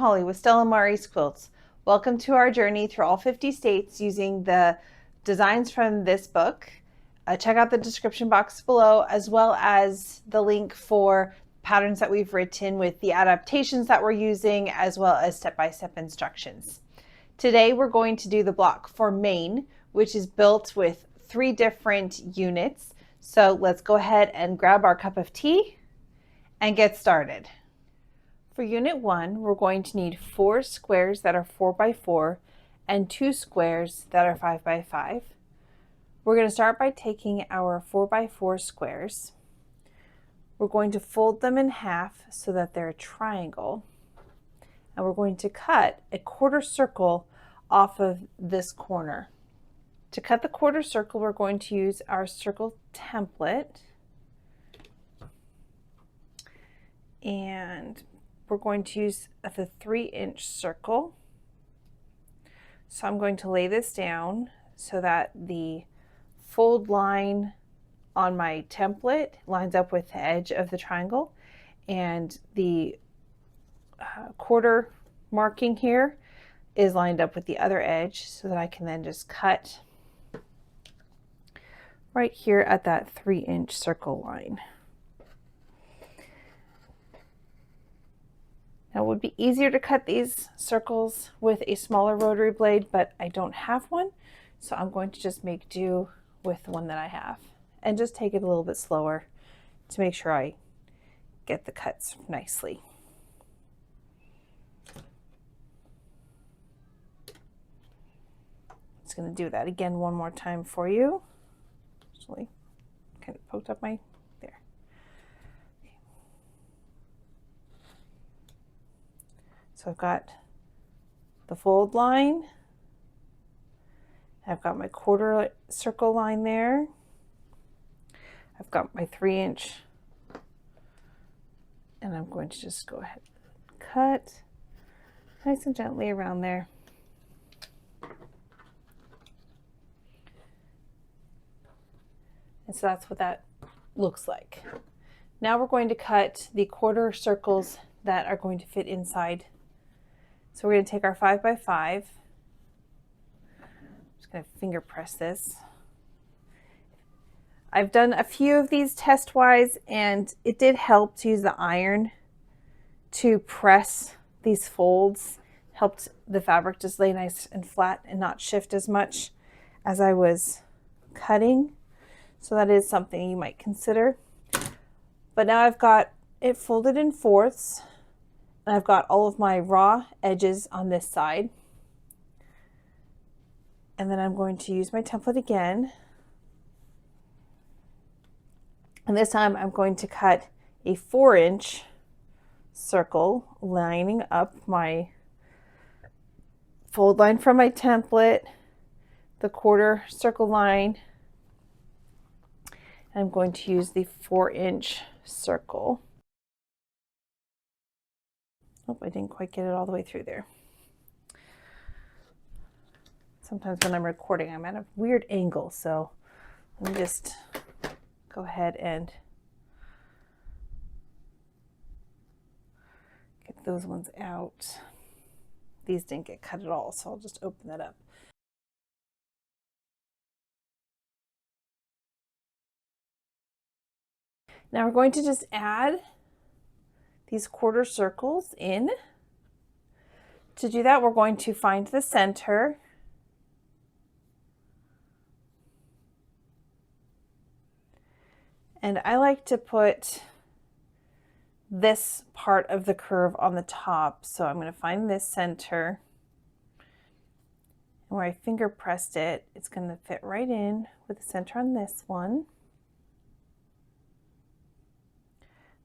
Holly with Stella Mari's Quilts. Welcome to our journey through all 50 states using the designs from this book. Check out the description box below, as well as the link for patterns that we've written with the adaptations that we're using, as well as step-by-step instructions. Today we're going to do the block for Maine, which is built with 3 different units. So let's go ahead and grab our cup of tea and get started. For unit 1, we're going to need 4 squares that are 4 by 4 and 2 squares that are 5 by 5. We're going to start by taking our 4 by 4 squares. We're going to fold them in half so that they're a triangle. And we're going to cut a quarter circle off of this corner. To cut the quarter circle, we're going to use our circle template. And we're going to use the 3-inch circle. So I'm going to lay this down so that the fold line on my template lines up with the edge of the triangle, and the quarter marking here is lined up with the other edge, so that I can then just cut right here at that 3-inch circle line. Now, it would be easier to cut these circles with a smaller rotary blade, but I don't have one, so I'm going to just make do with the one that I have and just take it a little bit slower to make sure I get the cuts nicely. Just going to do that again one more time for you. Actually, kind of poked up my there. So I've got the fold line, I've got my quarter circle line there, I've got my 3-inch, and I'm going to just go ahead and cut nice and gently around there. And so that's what that looks like. Now we're going to cut the quarter circles that are going to fit inside. So we're going to take our 5 by 5. I'm just going to finger press this. I've done a few of these test-wise, and it did help to use the iron to press these folds. Helped the fabric just lay nice and flat and not shift as much as I was cutting. So that is something you might consider. But now I've got it folded in fourths. And I've got all of my raw edges on this side. And then I'm going to use my template again. And this time I'm going to cut a 4-inch circle lining up my fold line from my template, the quarter circle line. I'm going to use the 4-inch circle. Oh, I didn't quite get it all the way through there. Sometimes when I'm recording, I'm at a weird angle, so let me just go ahead and get those ones out. These didn't get cut at all, so I'll just open that up. Now we're going to just add these quarter circles in. To do that, we're going to find the center. And I like to put this part of the curve on the top. So I'm going to find this center. And where I finger pressed it, it's going to fit right in with the center on this one.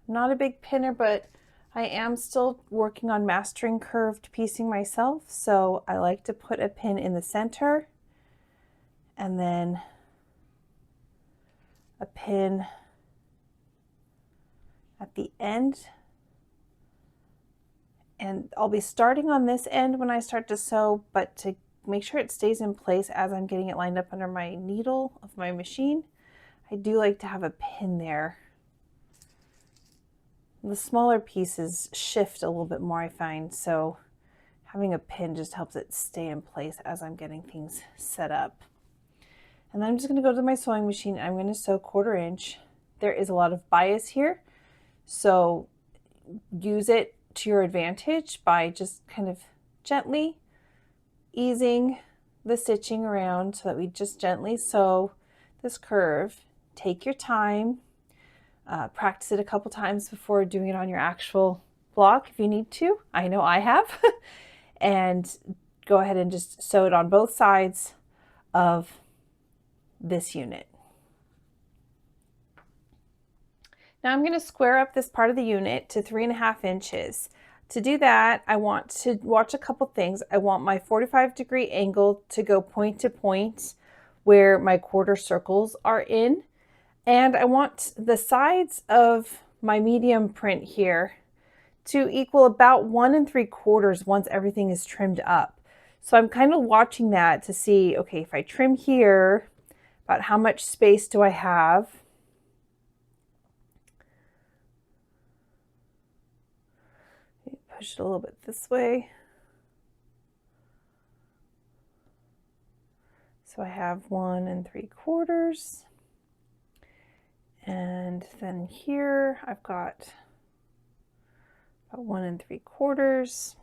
I'm not a big pinner, but I am still working on mastering curved piecing myself, so I like to put a pin in the center and then a pin at the end. And I'll be starting on this end when I start to sew, but to make sure it stays in place as I'm getting it lined up under my needle of my machine, I do like to have a pin there. The smaller pieces shift a little bit more, I find, so Having a pin just helps it stay in place as I'm getting things set up. And then I'm just going to go to my sewing machine. I'm going to sew 1/4 inch. There is a lot of bias here, so use it to your advantage by just kind of gently easing the stitching around so that we just gently sew this curve. Take your time, practice it a couple times before doing it on your actual block if you need to. I know I have. And go ahead and just sew it on both sides of this unit. Now I'm going to square up this part of the unit to 3.5 inches. To do that, I want to watch a couple things. I want my 45-degree angle to go point to point where my quarter circles are in. And I want the sides of my medium print here to equal about 1 3/4 once everything is trimmed up. So I'm kind of watching that to see, okay, if I trim here, about how much space do I have? Push it a little bit this way. So I have 1 3/4. And then here I've got about 1 3/4.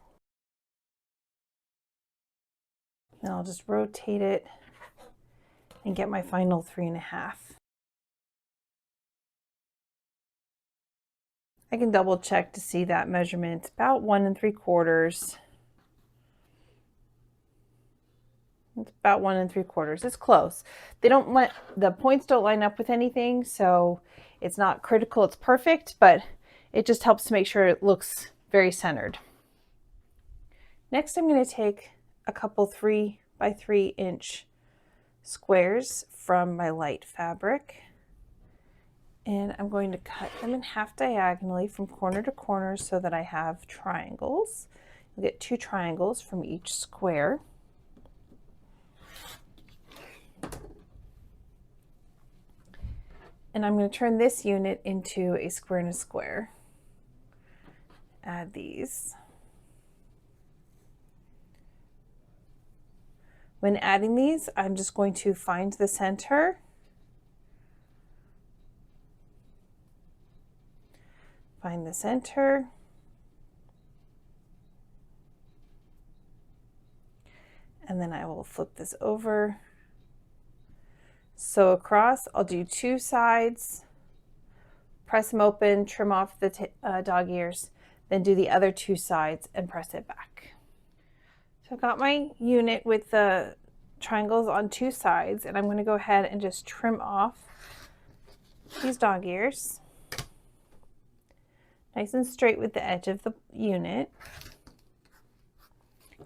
And I'll just rotate it and get my final 3.5. I can double check to see that measurement, about 1 3/4. It's about 1 3/4. It's close. The points don't line up with anything, so it's not critical. It's perfect, but it just helps to make sure it looks very centered. Next, I'm going to take a couple 3 by 3 inch squares from my light fabric, and I'm going to cut them in half diagonally from corner to corner so that I have triangles. You'll get 2 triangles from each square. And I'm going to turn this unit into a square and a square. Add these. When adding these, I'm just going to find the center. Find the center. And then I will flip this over. Sew across. I'll do 2 sides, press them open, trim off the dog ears, then do the other 2 sides and press it back. So I've got my unit with the triangles on 2 sides, and I'm going to go ahead and just trim off these dog ears. Nice and straight with the edge of the unit.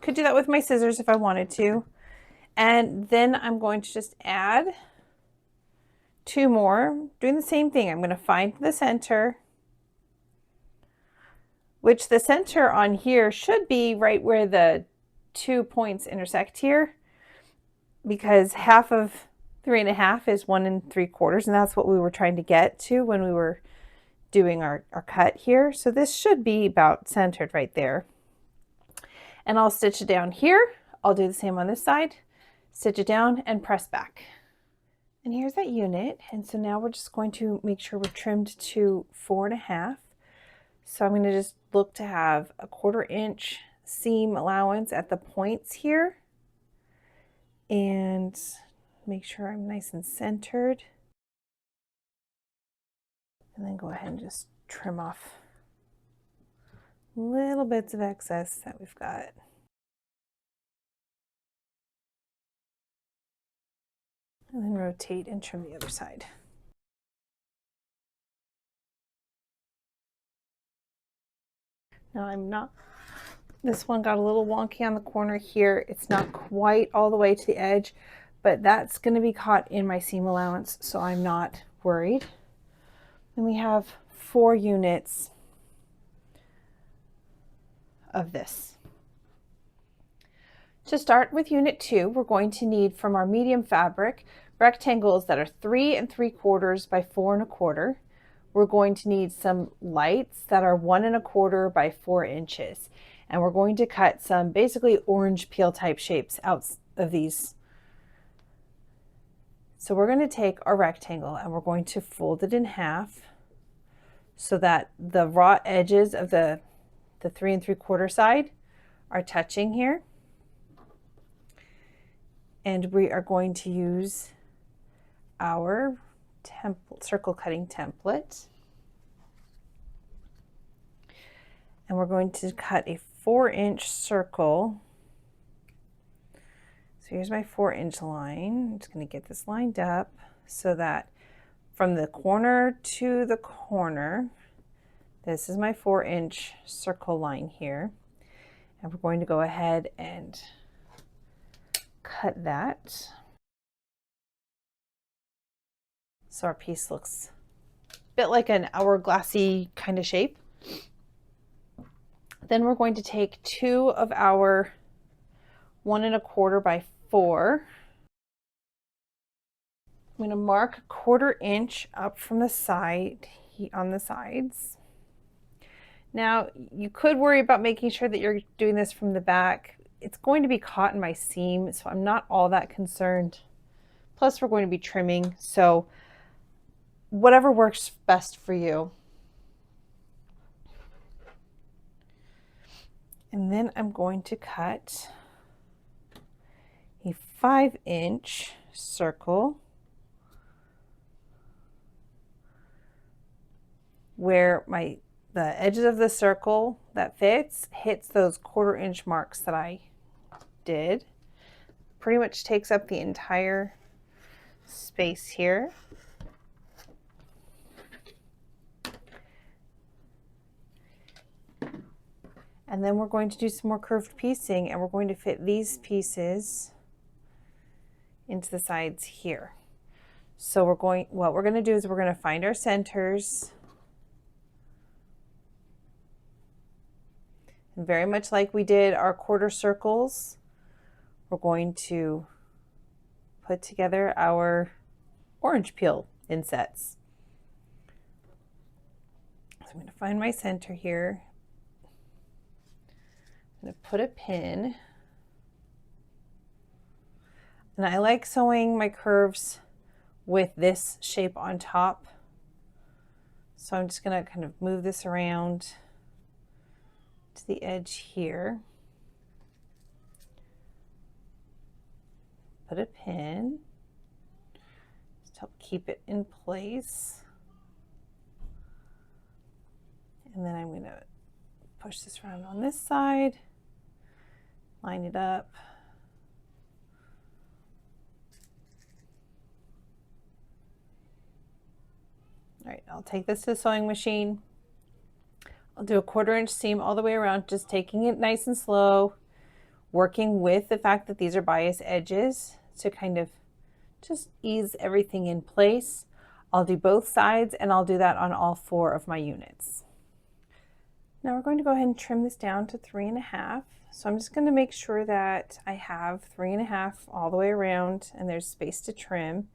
Could do that with my scissors if I wanted to. And then I'm going to just add 2 more, doing the same thing. I'm going to find the center, which the center on here should be right where the 2 points intersect here, because half of 3.5 is 1 3/4, and that's what we were trying to get to when we were doing our cut here. So this should be about centered right there. And I'll stitch it down here. I'll do the same on this side, stitch it down and press back. And here's that unit. And so now we're just going to make sure we're trimmed to 4.5. So I'm going to just look to have a 1/4 inch seam allowance at the points here, and make sure I'm nice and centered. And then go ahead and just trim off little bits of excess that we've got. And then rotate and trim the other side. Now this one got a little wonky on the corner here. It's not quite all the way to the edge, but that's going to be caught in my seam allowance, so I'm not worried. And we have 4 units of this. To start with unit 2, we're going to need from our medium fabric rectangles that are 3 3/4 by 4 1/4. We're going to need some lights that are 1 1/4 by 4 inches. And we're going to cut some basically orange peel type shapes out of these. So we're going to take our rectangle and we're going to fold it in half so that the raw edges of the 3 3/4 side are touching here. And we are going to use our circle cutting template. And we're going to cut a 4-inch circle. So here's my 4-inch line. I'm just going to get this lined up so that from the corner to the corner, this is my 4-inch circle line here. And we're going to go ahead and cut that. So our piece looks a bit like an hourglassy kind of shape. Then we're going to take 2 of our 1 1/4 by 4. I'm going to mark 1/4 inch up from the side, on the sides. Now you could worry about making sure that you're doing this from the back. It's going to be caught in my seam, so I'm not all that concerned. Plus we're going to be trimming, so whatever works best for you. And then I'm going to cut a 5-inch circle where the edges of the circle that hits those 1/4 inch marks that I did. Pretty much takes up the entire space here. And then we're going to do some more curved piecing, and we're going to fit these pieces into the sides here. So what we're going to do is we're going to find our centers. And very much like we did our 1/4 circles, we're going to put together our orange peel insets. So I'm going to find my center here. I'm going to put a pin, and I like sewing my curves with this shape on top. So I'm just going to kind of move this around to the edge here. Put a pin just to help keep it in place. And then I'm going to push this around on this side. Line it up. All right, I'll take this to the sewing machine. I'll do a 1/4 inch seam all the way around, just taking it nice and slow, working with the fact that these are bias edges to kind of just ease everything in place. I'll do both sides, and I'll do that on all 4 of my units. Now we're going to go ahead and trim this down to 3 1/2. So I'm just going to make sure that I have 3 1/2 all the way around and there's space to trim.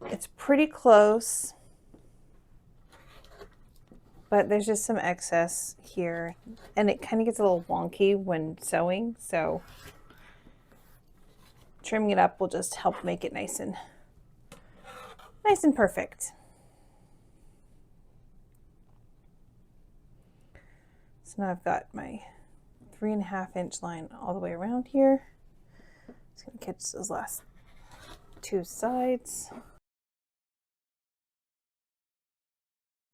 It's pretty close, but there's just some excess here, and it kind of gets a little wonky when sewing, so trimming it up will just help make it nice and perfect. So now I've got my 3 1/2 inch line all the way around here. Just going to catch those last 2 sides.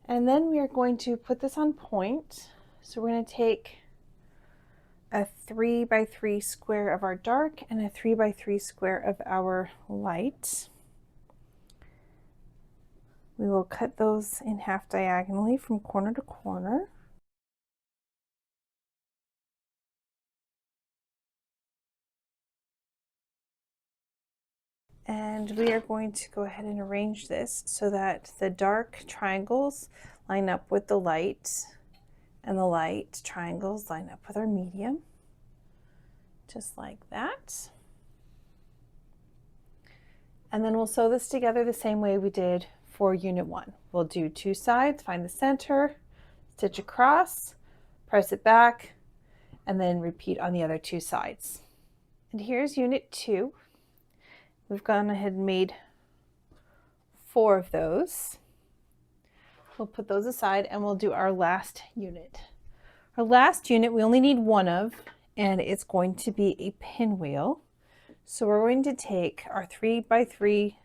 And then we are going to put this on point. So we're going to take a 3 by 3 square of our dark and a 3 by 3 square of our light. We will cut those in half diagonally from corner to corner. And we are going to go ahead and arrange this so that the dark triangles line up with the light, and the light triangles line up with our medium, just like that. And then we'll sew this together the same way we did for unit 1. We'll do 2 sides, find the center, stitch across, press it back, and then repeat on the other two sides. And here's unit 2. We've gone ahead and made 4 of those. We'll put those aside and we'll do our last unit. Our last unit we only need 1 of, and it's going to be a pinwheel. So we're going to take our 3x3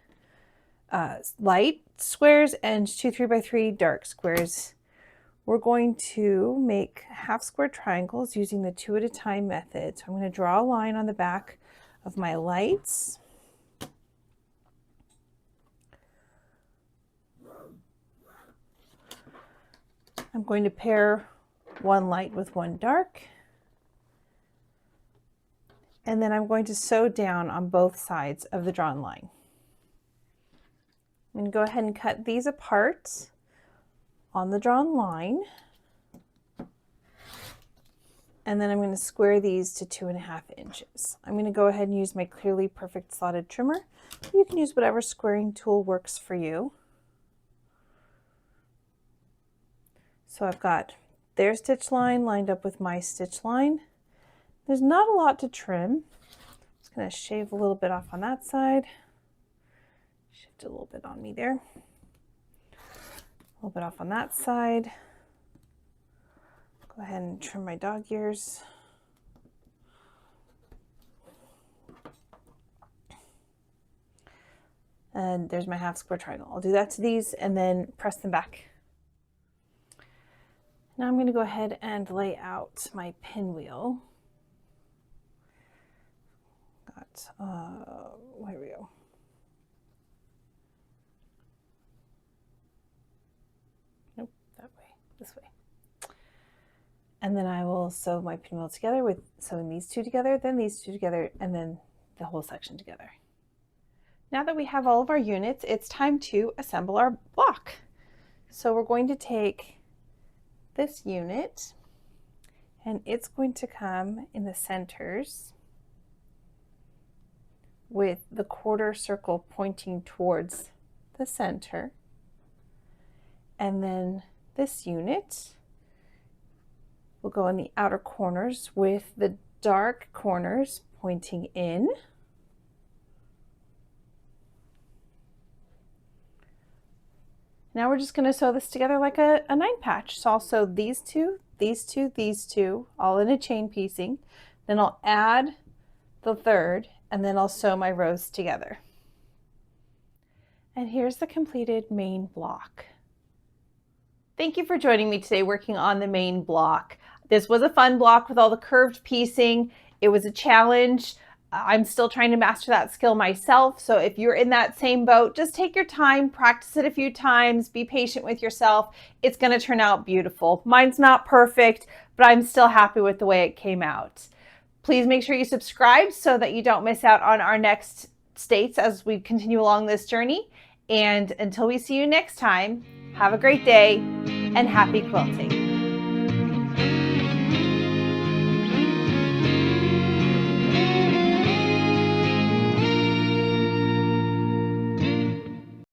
light squares and 2 3x3 dark squares. We're going to make half square triangles using the 2 at a time method. So I'm going to draw a line on the back of my lights. I'm going to pair 1 light with 1 dark. And then I'm going to sew down on both sides of the drawn line. I'm going to go ahead and cut these apart on the drawn line. And then I'm going to square these to 2.5 inches. I'm going to go ahead and use my Clearly Perfect slotted trimmer. You can use whatever squaring tool works for you. So I've got their stitch line lined up with my stitch line. There's not a lot to trim. I'm just going to shave a little bit off on that side. Shift a little bit on me there. A little bit off on that side. Go ahead and trim my dog ears. And there's my half square triangle. I'll do that to these and then press them back. Now I'm going to go ahead and lay out my pinwheel. Here we go. Nope, that way, this way. And then I will sew my pinwheel together with sewing these 2 together, then these 2 together, and then the whole section together. Now that we have all of our units, it's time to assemble our block. So we're going to take this unit, and it's going to come in the centers with the quarter circle pointing towards the center. And then this unit will go in the outer corners with the dark corners pointing in. Now we're just going to sew this together like a 9 patch. So I'll sew these 2, these 2, these 2, all in a chain piecing. Then I'll add the 3rd, and then I'll sew my rows together. And here's the completed Maine block. Thank you for joining me today working on the Maine block. This was a fun block with all the curved piecing. It was a challenge. I'm still trying to master that skill myself. So if you're in that same boat, just take your time, practice it a few times, be patient with yourself. It's going to turn out beautiful. Mine's not perfect, but I'm still happy with the way it came out. Please make sure you subscribe so that you don't miss out on our next states as we continue along this journey. And until we see you next time, have a great day and happy quilting.